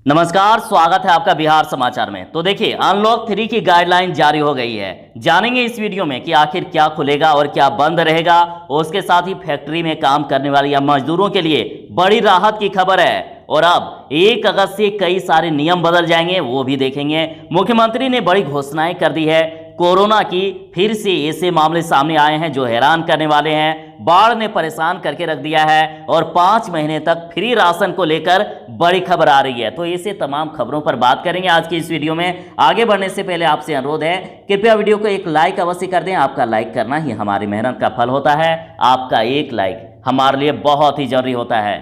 नमस्कार, स्वागत है आपका बिहार समाचार में। तो देखिए, अनलॉक 3 की गाइडलाइन जारी हो गई है। जानेंगे इस वीडियो में कि आखिर क्या खुलेगा और क्या बंद रहेगा, और उसके साथ ही फैक्ट्री में काम करने वाले या मजदूरों के लिए बड़ी राहत की खबर है। और अब 1 अगस्त से कई सारे नियम बदल जाएंगे, वो भी देखेंगे। मुख्यमंत्री ने बड़ी घोषणाएं कर दी है। कोरोना की फिर से ऐसे मामले सामने आए हैं जो हैरान करने वाले हैं। बाढ़ ने परेशान करके रख दिया है और 5 महीने तक फ्री राशन को लेकर बड़ी खबर आ रही है। तो ऐसे तमाम खबरों पर बात करेंगे आज की इस वीडियो में। आगे बढ़ने से पहले आपसे अनुरोध है, कृपया वीडियो को एक लाइक अवश्य कर दें। आपका लाइक करना ही हमारी मेहनत का फल होता है। आपका एक लाइक हमारे लिए बहुत ही जरूरी होता है।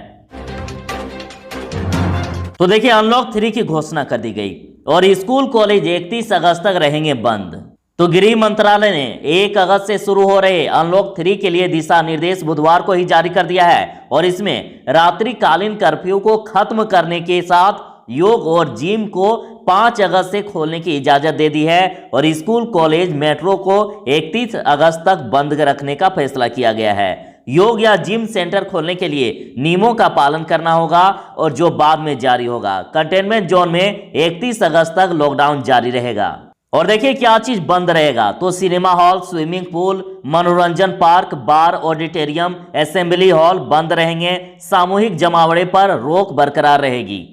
तो देखिए, अनलॉक 3 की घोषणा कर दी गई और स्कूल कॉलेज 31 अगस्त तक रहेंगे बंद। तो गृह मंत्रालय ने 1 अगस्त से शुरू हो रहे अनलॉक 3 के लिए दिशा निर्देश बुधवार को ही जारी कर दिया है और इसमें रात्रिकालीन कर्फ्यू को खत्म करने के साथ योग और जिम को 5 अगस्त से खोलने की इजाजत दे दी है और स्कूल कॉलेज मेट्रो को 31 अगस्त तक बंद रखने का फैसला किया गया है। योग या जिम सेंटर खोलने के लिए नियमों का पालन करना होगा और जो बाद में जारी होगा। कंटेनमेंट जोन में 31 अगस्त तक लॉकडाउन जारी रहेगा। और देखिए क्या चीज बंद रहेगा, तो सिनेमा हॉल, स्विमिंग पूल, मनोरंजन पार्क, बार, ऑडिटोरियम, असेंबली हॉल बंद रहेंगे। सामूहिक जमावड़े पर रोक बरकरार रहेगी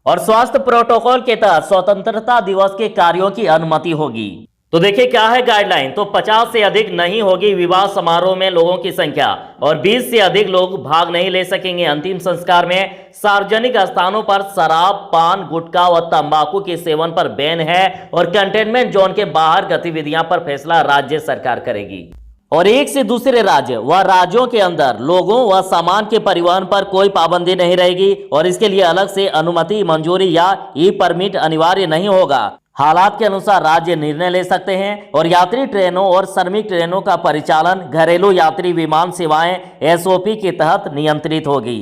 और स्वास्थ्य प्रोटोकॉल के तहत स्वतंत्रता दिवस के कार्यों की अनुमति होगी। तो देखिए क्या है गाइडलाइन, तो 50 से अधिक नहीं होगी विवाह समारोह में लोगों की संख्या और 20 से अधिक लोग भाग नहीं ले सकेंगे अंतिम संस्कार में। सार्वजनिक स्थानों पर शराब, पान, गुटखा व तंबाकू के सेवन पर बैन है और कंटेनमेंट जोन के बाहर गतिविधियां पर फैसला राज्य सरकार करेगी। और एक से दूसरे राज्य व राज्यों के अंदर लोगों व सामान के परिवहन पर कोई पाबंदी नहीं रहेगी और इसके लिए अलग से अनुमति, मंजूरी या ई परमिट अनिवार्य नहीं होगा। हालात के अनुसार राज्य निर्णय ले सकते हैं और यात्री ट्रेनों और श्रमिक ट्रेनों का परिचालन, घरेलू यात्री विमान सेवाएं एसओपी के तहत नियंत्रित होगी।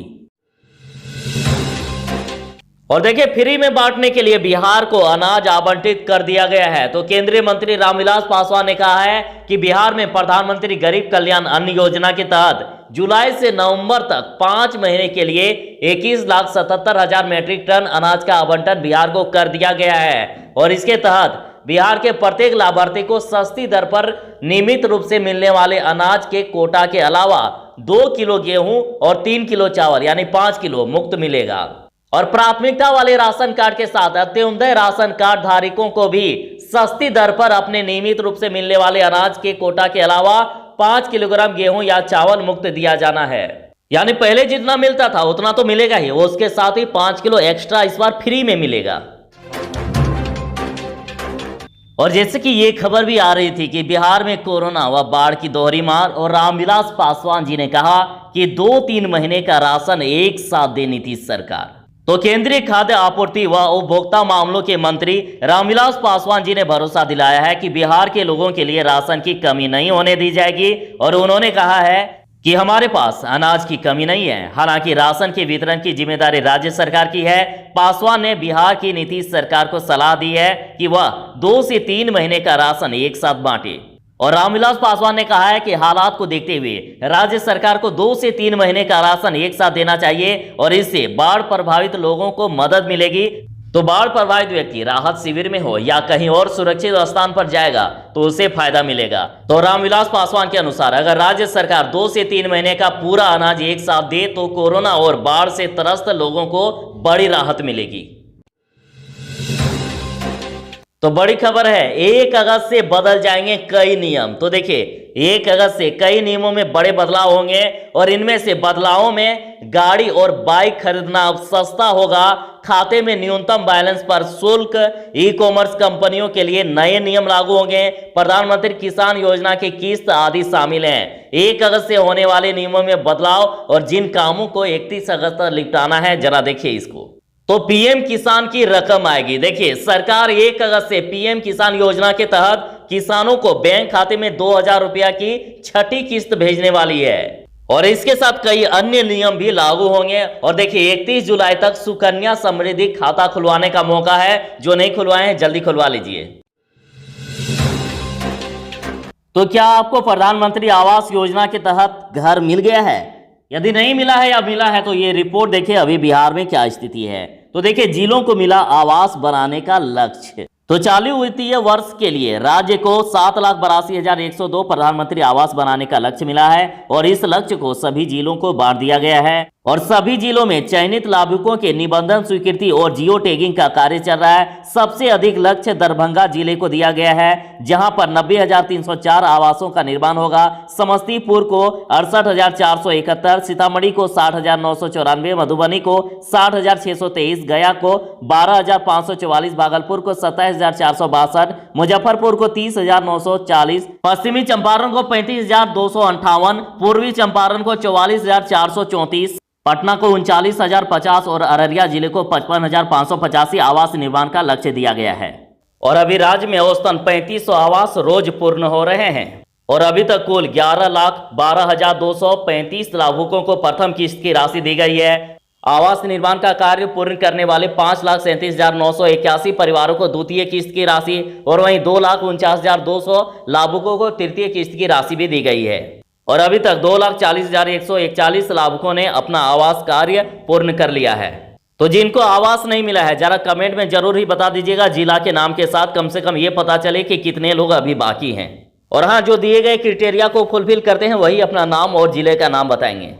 और देखिए, फ्री में बांटने के लिए बिहार को अनाज आवंटित कर दिया गया है। तो केंद्रीय मंत्री रामविलास पासवान ने कहा है कि बिहार में प्रधानमंत्री गरीब कल्याण अन्न योजना के तहत जुलाई से नवंबर तक 5 महीने के लिए 21,77,000 मैट्रिक टन अनाज का आवंटन बिहार को कर दिया गया है और इसके तहत बिहार के प्रत्येक लाभार्थी को सस्ती दर पर नियमित रूप से मिलने वाले अनाज के कोटा के अलावा 2 किलो गेहूं और 3 किलो चावल यानी 5 किलो मुफ्त मिलेगा। और प्राथमिकता वाले राशन कार्ड के साथ अंत्योदय राशन कार्ड धारकों को भी सस्ती दर पर अपने नियमित रूप से मिलने वाले अनाज के कोटा के अलावा 5 किलोग्राम गेहूं या चावल मुफ्त दिया जाना है। यानी पहले जितना मिलता था उतना तो मिलेगा ही, वो उसके साथ ही 5 किलो एक्स्ट्रा इस बार फ्री में मिलेगा। और जैसे कि ये खबर भी आ रही थी कि बिहार में कोरोना व बाढ़ की दोहरी मार और रामविलास पासवान जी ने कहा कि 2-3 महीने का राशन एक साथ दे नीतीश सरकार। तो केंद्रीय खाद्य आपूर्ति व उपभोक्ता मामलों के मंत्री रामविलास पासवान जी ने भरोसा दिलाया है कि बिहार के लोगों के लिए राशन की कमी नहीं होने दी जाएगी और उन्होंने कहा है कि हमारे पास अनाज की कमी नहीं है। हालांकि राशन के वितरण की जिम्मेदारी राज्य सरकार की है। पासवान ने बिहार की नीतीश सरकार को सलाह दी है कि वह 2 से 3 महीने का राशन एक साथ बांटे। और रामविलास पासवान ने कहा है कि हालात को देखते हुए राज्य सरकार को 2 से 3 महीने का राशन एक साथ देना चाहिए और इससे बाढ़ प्रभावित लोगों को मदद मिलेगी। तो बाढ़ प्रभावित व्यक्ति राहत शिविर में हो या कहीं और सुरक्षित स्थान पर जाएगा तो उसे फायदा मिलेगा। तो रामविलास पासवान के अनुसार अगर राज्य सरकार 2 से 3 महीने का पूरा अनाज एक साथ दे तो कोरोना और बाढ़ से त्रस्त लोगों को बड़ी राहत मिलेगी। तो बड़ी खबर है, 1 अगस्त से बदल जाएंगे कई नियम। तो देखिए, 1 अगस्त से कई नियमों में बड़े बदलाव होंगे और इनमें से बदलावों में गाड़ी और बाइक खरीदना अब सस्ता होगा। खाते में न्यूनतम बैलेंस पर शुल्क, ई कॉमर्स कंपनियों के लिए नए नियम लागू होंगे, प्रधानमंत्री किसान योजना की किस्त आदि शामिल हैं। 1 अगस्त से होने वाले नियमों में बदलाव और जिन कामों को 31 अगस्त तक निपटाना है, जरा देखिए इसको। तो पीएम किसान की रकम आएगी। देखिए, सरकार 1 अगस्त से पीएम किसान योजना के तहत किसानों को बैंक खाते में 2,000 रुपया की छठी किस्त भेजने वाली है और इसके साथ कई अन्य नियम भी लागू होंगे। और देखिए, 31 जुलाई तक सुकन्या समृद्धि खाता खुलवाने का मौका है। जो नहीं खुलवाए हैं जल्दी खुलवा लीजिए। तो क्या आपको प्रधानमंत्री आवास योजना के तहत घर मिल गया है? यदि नहीं मिला है या मिला है तो ये रिपोर्ट देखिए अभी बिहार में क्या स्थिति है। तो देखिए जिलों को मिला आवास बनाने का लक्ष्य। तो चालू वित्तीय वर्ष के लिए राज्य को 7,82,102 प्रधानमंत्री आवास बनाने का लक्ष्य मिला है और इस लक्ष्य को सभी जिलों को बांट दिया गया है और सभी जिलों में चयनित लाभुकों के निबंधन स्वीकृति और जियो टैगिंग का कार्य चल रहा है। सबसे अधिक लक्ष्य दरभंगा जिले को दिया गया है जहां पर 90,304 आवासों का निर्माण होगा। समस्तीपुर को 68,471, सीतामढ़ी को 60,994, मधुबनी को 60,623, गया को 12,544, भागलपुर को 27,462, मुजफ्फरपुर को 30,940, पश्चिमी चंपारण को 35,258, पूर्वी चंपारण को 44,434, पटना को 39,050 और अररिया जिले को 55,585 आवास निर्माण का लक्ष्य दिया गया है। और अभी राज्य में औसतन 3500 आवास रोज पूर्ण हो रहे हैं और अभी तक कुल 11,12,235 लाभुकों को प्रथम किस्त की राशि दी गई है। आवास निर्माण का कार्य पूर्ण करने वाले 5,37,981 परिवारों को द्वितीय किस्त की राशि और वहीं 2,49,200 लाभुकों को तृतीय किस्त की राशि भी दी गई है और अभी तक 2,40,141 लाभुकों ने अपना आवास कार्य पूर्ण कर लिया है। तो जिनको आवास नहीं मिला है जरा कमेंट में जरूर ही बता दीजिएगा जिला के नाम के साथ, कम से कम ये पता चले कि कितने लोग अभी बाकी हैं। और हाँ, जो दिए गए क्राइटेरिया को फुलफिल करते हैं वही अपना नाम और जिले का नाम बताएंगे।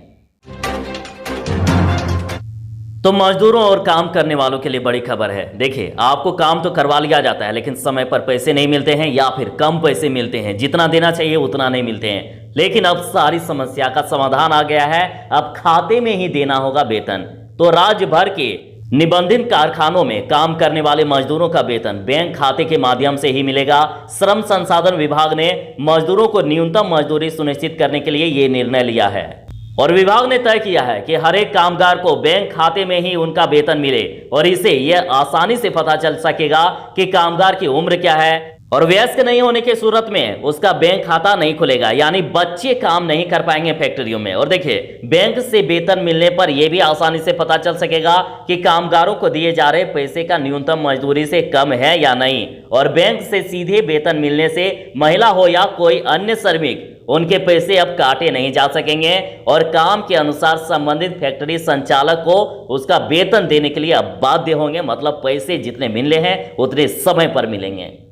तो मजदूरों और काम करने वालों के लिए बड़ी खबर है। देखिए, आपको काम तो करवा लिया जाता है लेकिन समय पर पैसे नहीं मिलते हैं या फिर कम पैसे मिलते हैं, जितना देना चाहिए उतना नहीं मिलते हैं। लेकिन अब सारी समस्या का समाधान आ गया है, अब खाते में ही देना होगा वेतन। तो राज्य भर के निबंधित कारखानों में काम करने वाले मजदूरों का वेतन बैंक खाते के माध्यम से ही मिलेगा। श्रम संसाधन विभाग ने मजदूरों को न्यूनतम मजदूरी सुनिश्चित करने के लिए ये निर्णय लिया है और विभाग ने तय किया है कि हर एक कामगार को बैंक खाते में ही उनका वेतन मिले और इससे यह आसानी से पता चल सकेगा कि कामगार की उम्र क्या है और वयस्क नहीं होने की सूरत में उसका बैंक खाता नहीं खुलेगा, यानी बच्चे काम नहीं कर पाएंगे फैक्ट्रियों में। और देखिए, बैंक से वेतन मिलने पर यह भी आसानी से पता चल सकेगा कि कामगारों को दिए जा रहे पैसे का न्यूनतम मजदूरी से कम है या नहीं। और बैंक से सीधे वेतन मिलने से महिला हो या कोई अन्य श्रमिक उनके पैसे अब काटे नहीं जा सकेंगे और काम के अनुसार संबंधित फैक्ट्री संचालक को उसका वेतन देने के लिए अब बाध्य होंगे। मतलब पैसे जितने मिलने हैं उतने समय पर मिलेंगे।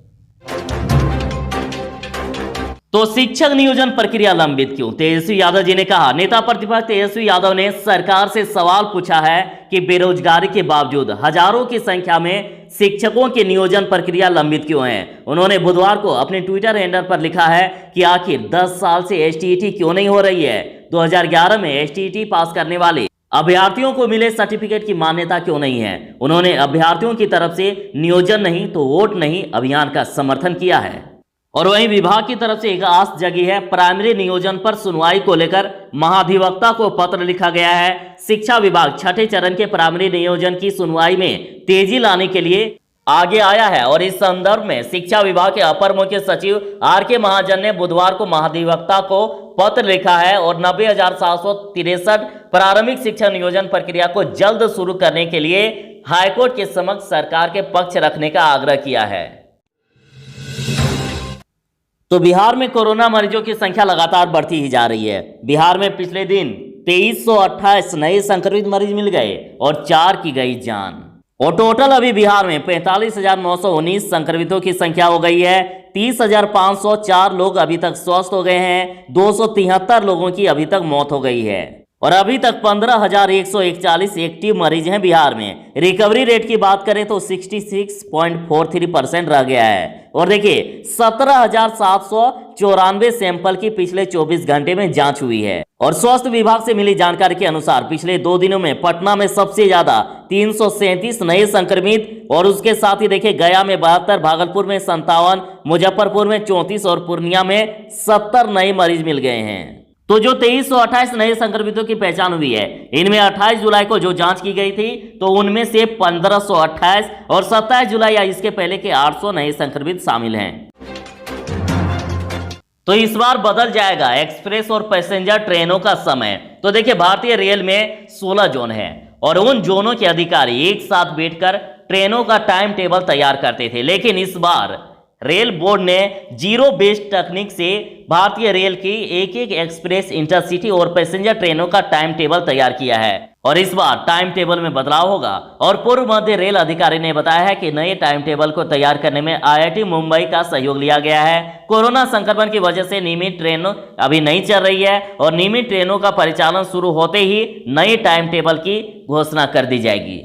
तो शिक्षक नियोजन प्रक्रिया लंबित क्यों? तेजस्वी यादव जी ने कहा। नेता प्रतिपक्ष तेजस्वी यादव ने सरकार से सवाल पूछा है कि बेरोजगारी के बावजूद हजारों की संख्या में शिक्षकों के नियोजन प्रक्रिया लंबित क्यों है। उन्होंने बुधवार को अपने ट्विटर हैंडल पर लिखा है कि आखिर 10 साल से एसटीईटी क्यों नहीं हो रही है। 2011 में एसटीईटी पास करने वाले अभ्यर्थियों को मिले सर्टिफिकेट की मान्यता क्यों नहीं है। उन्होंने अभ्यर्थियों की तरफ से नियोजन नहीं तो वोट नहीं अभियान का समर्थन किया है। और वहीं विभाग की तरफ से एक आस जगी है। प्राइमरी नियोजन पर सुनवाई को लेकर महाधिवक्ता को पत्र लिखा गया है। शिक्षा विभाग छठे चरण के प्राइमरी नियोजन की सुनवाई में तेजी लाने के लिए आगे आया है और इस संदर्भ में शिक्षा विभाग के अपर मुख्य सचिव आर.के. महाजन ने बुधवार को महाधिवक्ता को पत्र लिखा है और 90,763 प्रारंभिक शिक्षा नियोजन प्रक्रिया को जल्द शुरू करने के लिए हाईकोर्ट के समक्ष सरकार के पक्ष रखने का आग्रह किया है। तो बिहार में कोरोना मरीजों की संख्या लगातार बढ़ती ही जा रही है। बिहार में पिछले दिन 2328 नए संक्रमित मरीज मिल गए और 4 की गई जान और टोटल अभी बिहार में 45,919 संक्रमितों की संख्या हो गई है। 30,504 लोग अभी तक स्वस्थ हो गए हैं। 273 लोगों की अभी तक मौत हो गई है और अभी तक 15,141 एक्टिव मरीज हैं बिहार में। रिकवरी रेट की बात करें तो 66.43% रह गया है। और देखिए, 17,794 सैंपल की पिछले 24 घंटे में जांच हुई है और स्वास्थ्य विभाग से मिली जानकारी के अनुसार पिछले 2 दिनों में पटना में सबसे ज्यादा 337 नए संक्रमित और उसके साथ ही देखिए गया में 72, भागलपुर में 57, मुजफ्फरपुर में 34 और पूर्णिया में 70 नए मरीज मिल गए हैं। तो जो 2328 नए संक्रमितों की पहचान हुई है, इनमें 28 जुलाई को जो जांच की गई थी तो उनमें से 1528 और 27 जुलाई या इसके पहले के 800 नए संक्रमित शामिल हैं। तो इस बार बदल जाएगा एक्सप्रेस और पैसेंजर ट्रेनों का समय। तो देखिए, भारतीय रेल में 16 जोन है और उन जोनों के अधिकारी एक साथ बैठकर ट्रेनों का टाइम टेबल तैयार करते थे, लेकिन इस बार रेल बोर्ड ने जीरो बेस्ड तकनीक से भारतीय रेल की एक एक एक्सप्रेस, इंटरसिटी और पैसेंजर ट्रेनों का टाइम टेबल तैयार किया है और इस बार टाइम टेबल में बदलाव होगा। और पूर्व मध्य रेल अधिकारी ने बताया है कि नए टाइम टेबल को तैयार करने में IIT मुंबई का सहयोग लिया गया है। कोरोना संक्रमण की वजह से नियमित ट्रेन अभी नहीं चल रही है और नियमित ट्रेनों का परिचालन शुरू होते ही नए टाइम टेबल की घोषणा कर दी जाएगी।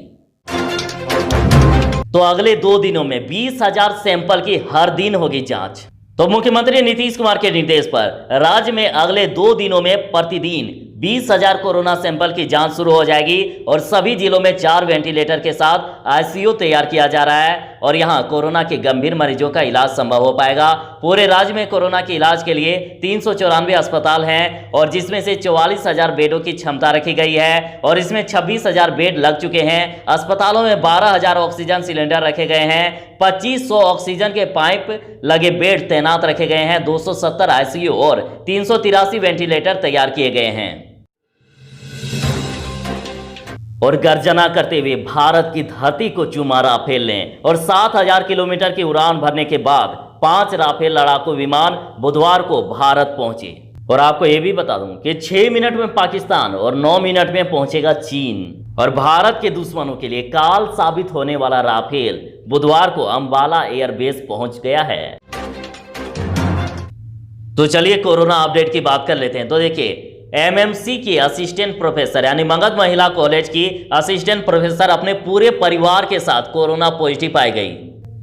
तो अगले 2 दिनों में 20,000 सैंपल की हर दिन होगी जांच। तो मुख्यमंत्री नीतीश कुमार के निर्देश पर राज्य में अगले 2 दिनों में प्रतिदिन 20,000 कोरोना सैंपल की जांच शुरू हो जाएगी और सभी जिलों में 4 वेंटिलेटर के साथ ICU तैयार किया जा रहा है और यहां कोरोना के गंभीर मरीजों का इलाज संभव हो पाएगा। पूरे राज्य में कोरोना के इलाज के लिए 394 अस्पताल हैं और जिसमें से 44,000 बेडों की क्षमता रखी गई है और इसमें 26,000 बेड लग चुके हैं। अस्पतालों में 12,000 ऑक्सीजन सिलेंडर रखे गए हैं, 2500 ऑक्सीजन के पाइप लगे बेड तैनात रखे गए हैं, 270 ICU और 383 वेंटिलेटर तैयार किए गए हैं। और गर्जना करते हुए भारत की धरती को चूमा राफेल ने और 7,000 किलोमीटर की उड़ान भरने के बाद 5 राफेल लड़ाकू विमान बुधवार को भारत पहुंचे। और आपको यह भी बता दूं कि 6 मिनट में पाकिस्तान और 9 मिनट में पहुंचेगा चीन। और भारत के दुश्मनों के लिए काल साबित होने वाला राफेल बुधवार को अंबाला एयरबेस पहुंच गया है। तो चलिए कोरोना अपडेट की बात कर लेते हैं। तो देखिए, MMC की असिस्टेंट प्रोफेसर यानी मगध महिला कॉलेज की असिस्टेंट प्रोफेसर अपने पूरे परिवार के साथ कोरोना पॉजिटिव पाई गई।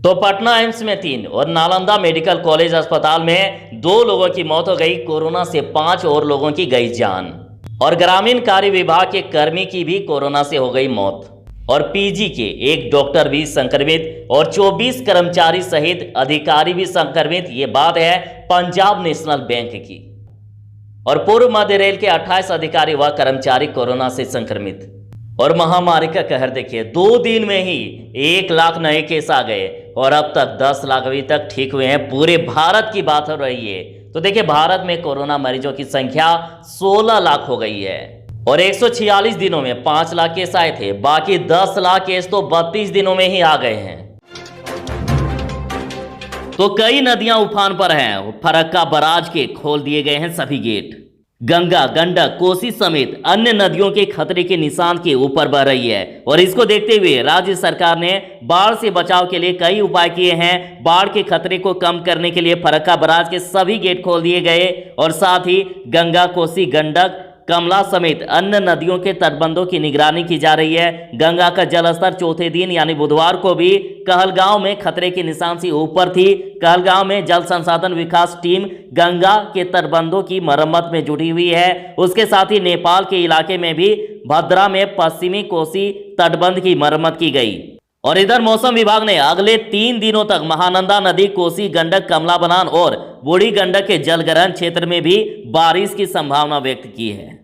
तो पटना एम्स में 3 और नालंदा मेडिकल कॉलेज अस्पताल में 2 लोगों की मौत हो गई। कोरोना से 5 और लोगों की गई जान। और ग्रामीण कार्य विभाग के कर्मी की भी कोरोना से हो गई मौत। और PG के एक डॉक्टर भी संक्रमित और 24 कर्मचारी सहित अधिकारी भी संक्रमित। ये बात है पंजाब नेशनल बैंक की। और पूर्व मध्य रेल के 28 अधिकारी व कर्मचारी कोरोना से संक्रमित। और महामारी का कहर देखिए, 2 दिन में ही 1 लाख नए केस आ गए और अब तक 10 लाख अभी तक ठीक हुए हैं। पूरे भारत की बात हो रही है। तो देखिए, भारत में कोरोना मरीजों की संख्या 16 लाख हो गई है और 146 दिनों में 5 लाख केस आए थे। बाकी 10 लाख केस तो 32 दिनों में ही आ गए हैं। तो कई नदियां उफान पर हैं। फरक्का बराज के खोल दिए गए हैं सभी गेट। गंगा, गंडक, कोसी समेत अन्य नदियों के खतरे के निशान के ऊपर बह रही है और इसको देखते हुए राज्य सरकार ने बाढ़ से बचाव के लिए कई उपाय किए हैं। बाढ़ के खतरे को कम करने के लिए फरक्का बराज के सभी गेट खोल दिए गए और साथ ही गंगा, कोसी, गंडक, कमला समेत अन्य नदियों के तटबंधों की निगरानी की जा रही है। गंगा का जलस्तर चौथे दिन यानी बुधवार को भी कहलगांव में खतरे के निशान से ऊपर थी। कहलगांव में जल संसाधन विकास टीम गंगा के तटबंधों की मरम्मत में जुटी हुई है। उसके साथ ही नेपाल के इलाके में भी भद्रा में पश्चिमी कोसी तटबंध की मरम्मत की गई। और इधर मौसम विभाग ने अगले 3 दिनों तक महानंदा नदी, कोसी, गंडक, कमला बलान और बूढ़ी गंडक के जलग्रहण क्षेत्र में भी बारिश की संभावना व्यक्त की है।